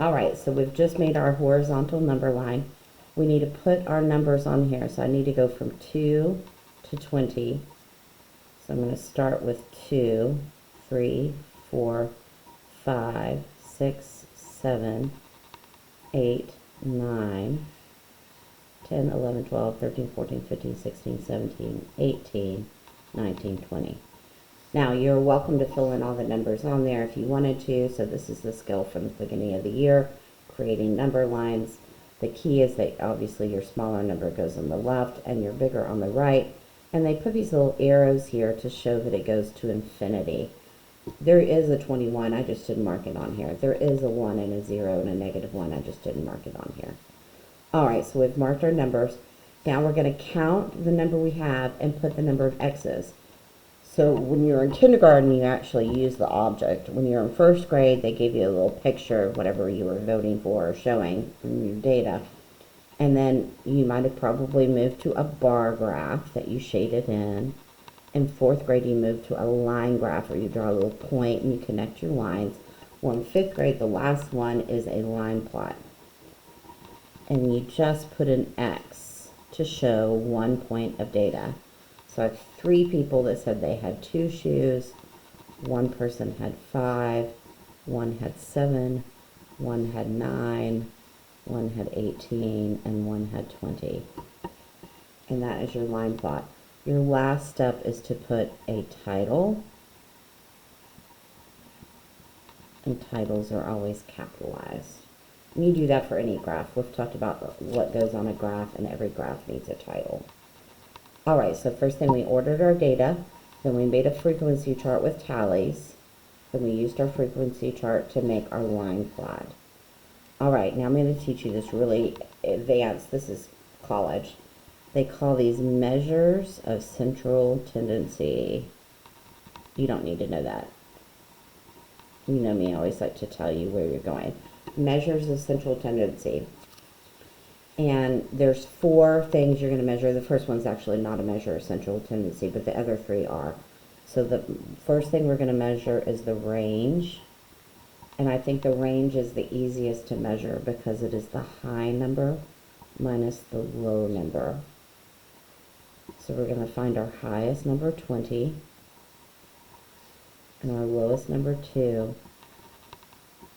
All right, so we've just made our horizontal number line. We need to put our numbers on here. So I need to go from 2 to 20. So I'm going to start with 2, 3, 4, 5, 6, 7, 8, 9, 10, 11, 12, 13, 14, 15, 16, 17, 18, 19, 20. Now, you're welcome to fill in all the numbers on there if you wanted to. So this is the skill from the beginning of the year, creating number lines. The key is that obviously your smaller number goes on the left and your bigger on the right. And they put these little arrows here to show that it goes to infinity. There is a 21, I just didn't mark it on here. There is a 1 and a 0 and a -1, I just didn't mark it on here. All right, so we've marked our numbers. Now we're going to count the number we have and put the number of x's. So when you're in kindergarten, you actually use the object. When you're in first grade, they give you a little picture of whatever you were voting for or showing from your data. And then you might have probably moved to a bar graph that you shaded in. In fourth grade, you move to a line graph where you draw a little point and you connect your lines. Well, in fifth grade, the last one is a line plot. And you just put an X to show 1 point of data. So I have 3 people that said they had 2 shoes. 1 person had 5. 1 had 7. 1 had 9. 1 had 18. And 1 had 20. And that is your line plot. Your last step is to put a title. And titles are always capitalized. And you do that for any graph. We've talked about what goes on a graph, and every graph needs a title. All right, so first thing, we ordered our data, then we made a frequency chart with tallies, then we used our frequency chart to make our line plot. All right, now I'm going to teach you this really advanced, this is college. They call these measures of central tendency. You don't need to know that. You know me, I always like to tell you where you're going. Measures of central tendency. And there's 4 things you're going to measure. The first one's actually not a measure of central tendency, but the other 3 are. So the first thing we're going to measure is the range. And I think the range is the easiest to measure because it is the high number minus the low number. So we're going to find our highest number, 20, and our lowest number, 2.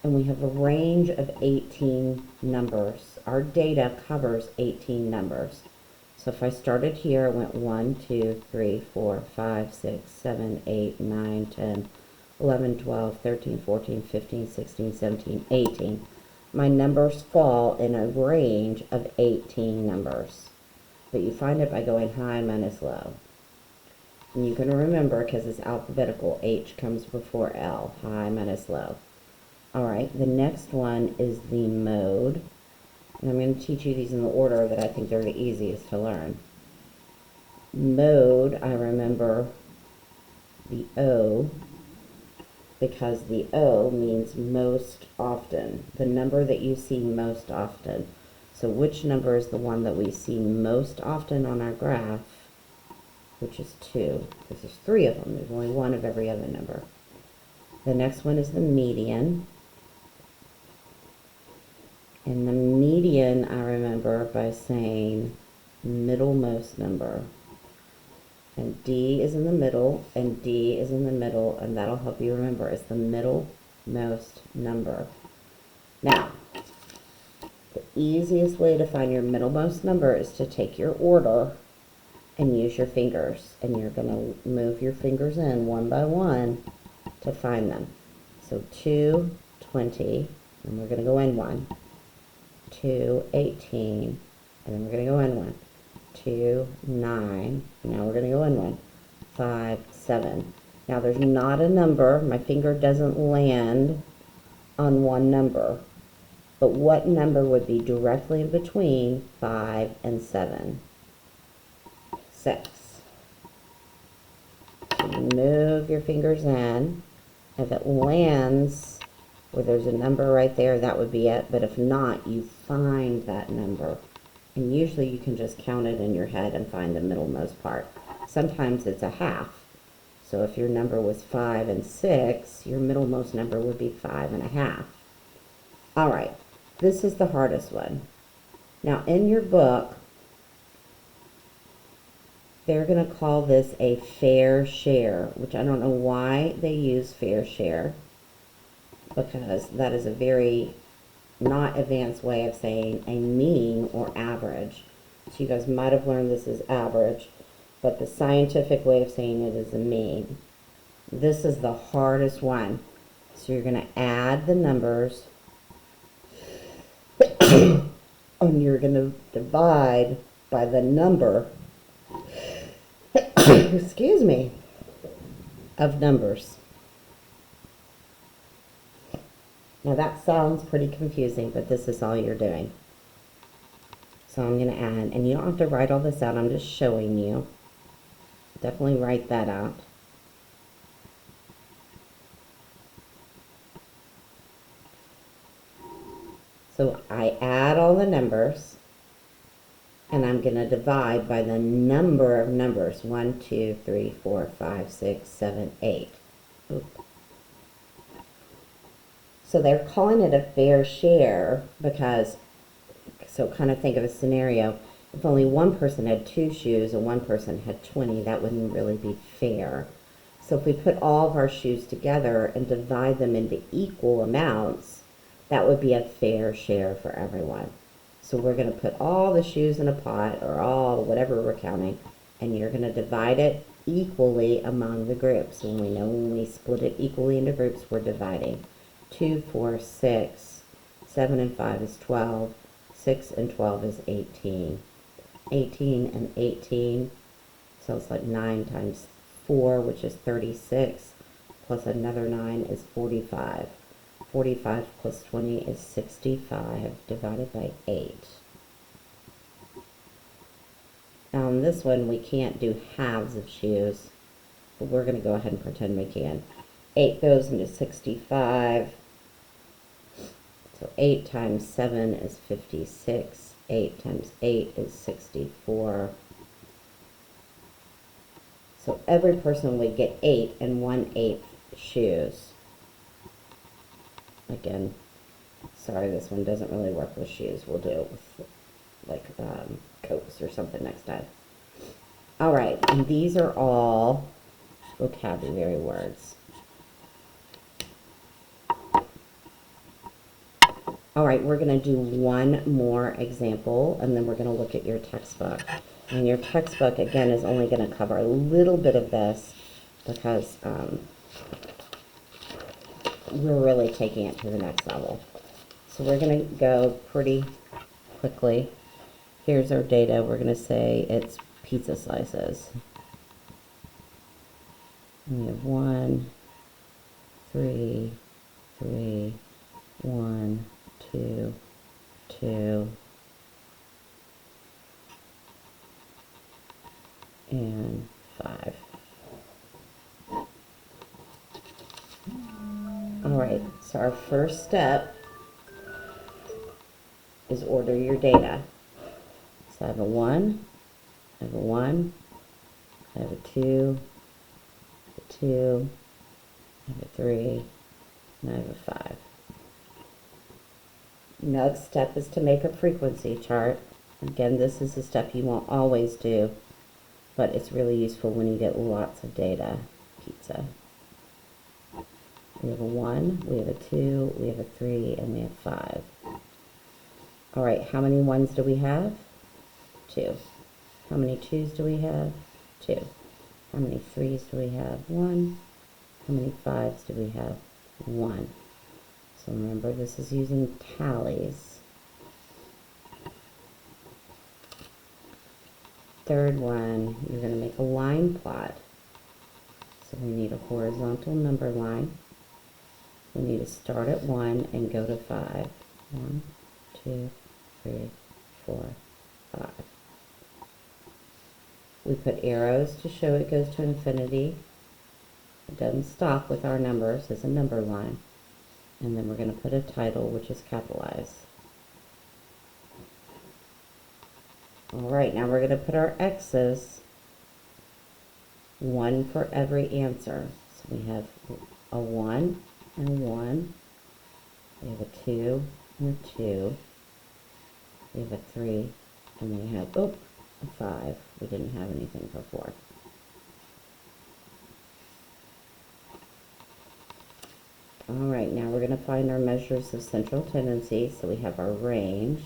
And we have a range of 18 numbers. Our data covers 18 numbers. So if I started here, it went 1, 2, 3, 4, 5, 6, 7, 8, 9, 10, 11, 12, 13, 14, 15, 16, 17, 18. My numbers fall in a range of 18 numbers. But you find it by going high minus low. And you can remember, because it's alphabetical, H comes before L, high minus low. All right, the next one is the mode. And I'm going to teach you these in the order that I think they're the easiest to learn. Mode, I remember the O, because the O means most often, the number that you see most often. So which number is the one that we see most often on our graph, which is 2, because there's 3 of them. There's only 1 of every other number. The next one is the median. And the median, I remember by saying middlemost number. And D is in the middle, and D is in the middle, and that'll help you remember. It's the middlemost number. Now, the easiest way to find your middlemost number is to take your order and use your fingers. And you're going to move your fingers in one by one to find them. So 2, 20, and we're going to go in 1. 2, 18, and then we're going to go in 1. 2, 9, now we're going to go in 1. 5, 7. Now there's not a number. My finger doesn't land on one number. But what number would be directly in between 5 and 7? 6. So you move your fingers in. If it lands where there's a number right there, that would be it. But if not, you find that number. And usually you can just count it in your head and find the middlemost part. Sometimes it's a half. So if your number was 5 and 6, your middlemost number would be 5 and a half. All right, this is the hardest one. Now, in your book, they're going to call this a fair share, which I don't know why they use fair share, because that is a very not advanced way of saying a mean or average. So you guys might have learned this as average, but the scientific way of saying it is a mean. This is the hardest one. So you're going to add the numbers and you're going to divide by the number, excuse me, of numbers. Now that sounds pretty confusing, but this is all you're doing. So I'm going to add, and you don't have to write all this out, I'm just showing you. Definitely write that out. So I add all the numbers, and I'm going to divide by the number of numbers. 1, 2, 3, 4, 5, 6, 7, 8. Oop. So they're calling it a fair share because, so kind of think of a scenario, if only one person had 2 shoes and one person had 20, that wouldn't really be fair. So if we put all of our shoes together and divide them into equal amounts, that would be a fair share for everyone. So we're going to put all the shoes in a pot, or all, whatever we're counting, and you're going to divide it equally among the groups. And we know when we split it equally into groups, we're dividing. 2, 4, 6, 7 and 5 is 12, 6 and 12 is 18. 18 and 18, so it's like 9 times 4, which is 36, plus another 9 is 45. 45 plus 20 is 65, divided by 8. Now on this one, we can't do halves of shoes, but we're going to go ahead and pretend we can. 8 goes into 65, so 8 times 7 is 56. 8 times 8 is 64. So every person would get 8 and 1/8 shoes. Again, sorry, this one doesn't really work with shoes. We'll do it with like coats or something next time. All right, and these are all vocabulary words. All right, we're going to do one more example, and then we're going to look at your textbook. And your textbook, again, is only going to cover a little bit of this because we're really taking it to the next level. So we're going to go pretty quickly. Here's our data. We're going to say it's pizza slices. And we have 1, 3, 3, 1, 2, 2, and 5. All right, so our first step is order your data. So I have a 1, I have a 1, I have a 2, a 2, I have a 3, and I have a 5. Next step is to make a frequency chart. Again, this is a step you won't always do, but it's really useful when you get lots of data. Pizza. We have a 1, we have a 2, we have a 3, and we have 5. All right, how many 1s do we have? 2. How many 2s do we have? 2. How many 3s do we have? 1. How many 5s do we have? 1. So remember, this is using tallies. Third one, you're going to make a line plot. So we need a horizontal number line. We need to start at 1 and go to 5. 1, 2, 3, 4, 5. We put arrows to show it goes to infinity. It doesn't stop with our numbers as a number line. And then we're going to put a title, which is capitalized. All right, now we're going to put our X's, 1 for every answer. So we have a 1 and a 1. We have a 2 and a 2. We have a 3, and we have, a 5. We didn't have anything for 4. All right, now we're going to find our measures of central tendency. So we have our range,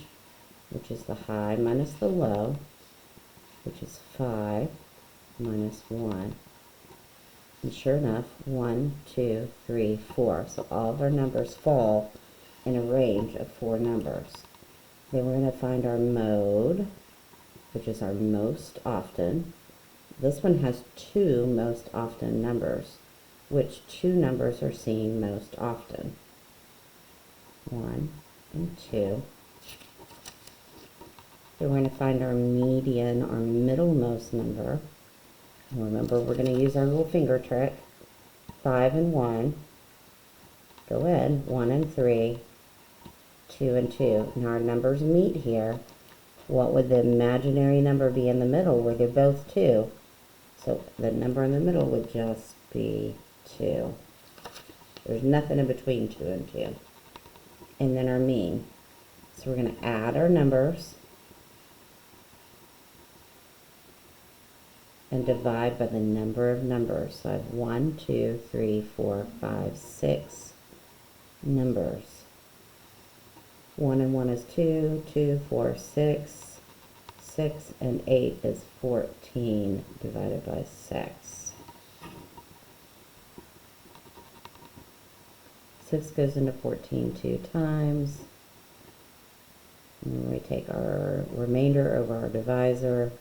which is the high minus the low, which is 5 minus 1. And sure enough, 1, 2, 3, 4. So all of our numbers fall in a range of 4 numbers. Then we're going to find our mode, which is our most often. This one has 2 most often numbers. Which 2 numbers are seen most often? 1 and 2. Then we're going to find our median, our middlemost number. And remember, we're going to use our little finger trick. 5 and 1. Go in. 1 and 3. 2 and 2. Now our numbers meet here. What would the imaginary number be in the middle where they're both 2? So the number in the middle would just be 2. There's nothing in between 2 and 2. And then our mean. So we're going to add our numbers and divide by the number of numbers. So I have 1, 2, 3, 4, 5, 6 numbers. 1 and 1 is 2, 2, 4, 6. 6 and 8 is 14 divided by 6. 6 goes into 14 2 times. And we take our remainder over our divisor,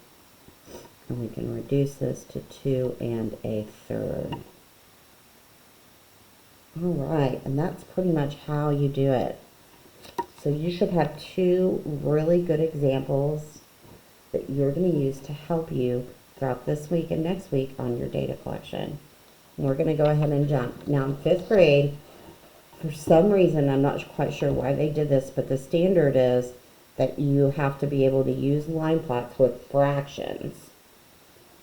and we can reduce this to 2 and a third. All right, and that's pretty much how you do it. So you should have 2 really good examples that you're going to use to help you throughout this week and next week on your data collection. And we're going to go ahead and jump. Now in 5th grade, for some reason, I'm not quite sure why they did this, but the standard is that you have to be able to use line plots with fractions.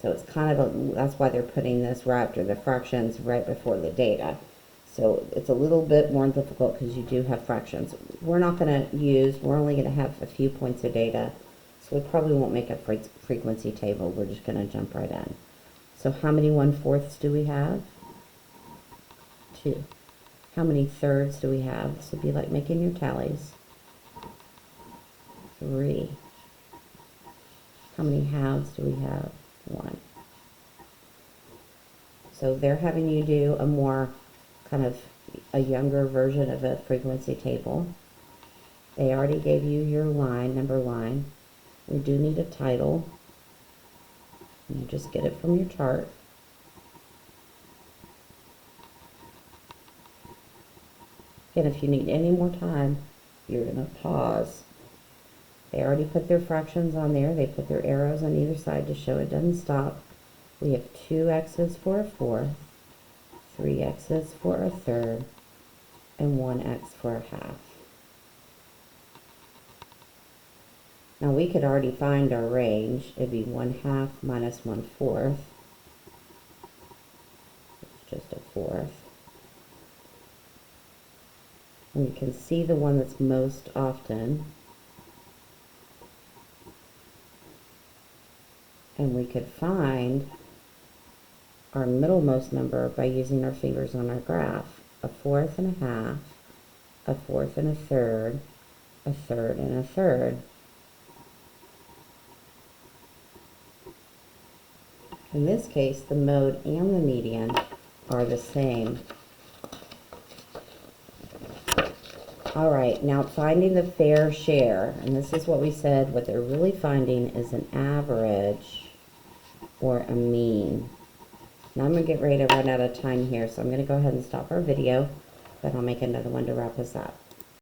So it's kind of that's why they're putting this right after the fractions right before the data. So it's a little bit more difficult because you do have fractions. We're not going to use, we're only going to have a few points of data. So we probably won't make a frequency table. We're just going to jump right in. So how many 1/4 do we have? 2. How many thirds do we have? This would be like making your tallies. 3. How many halves do we have? 1. So they're having you do a more kind of a younger version of a frequency table. They already gave you your line, number line. We do need a title. You just get it from your chart. And if you need any more time, you're going to pause. They already put their fractions on there. They put their arrows on either side to show it doesn't stop. We have 2 x's for a 4th, 3 x's for a third, and 1 x for a half. Now we could already find our range. It'd be 1/2 minus 1/4. It's just a 4th. And you can see the one that's most often. And we could find our middlemost number by using our fingers on our graph. 1/4 and a half, 1/4 and a third, 1/3 and a third. In this case, the mode and the median are the same. All right, now finding the fair share, and this is what we said, what they're really finding is an average or a mean. Now I'm going to get ready to run out of time here, so I'm going to go ahead and stop our video, but I'll make another one to wrap us up.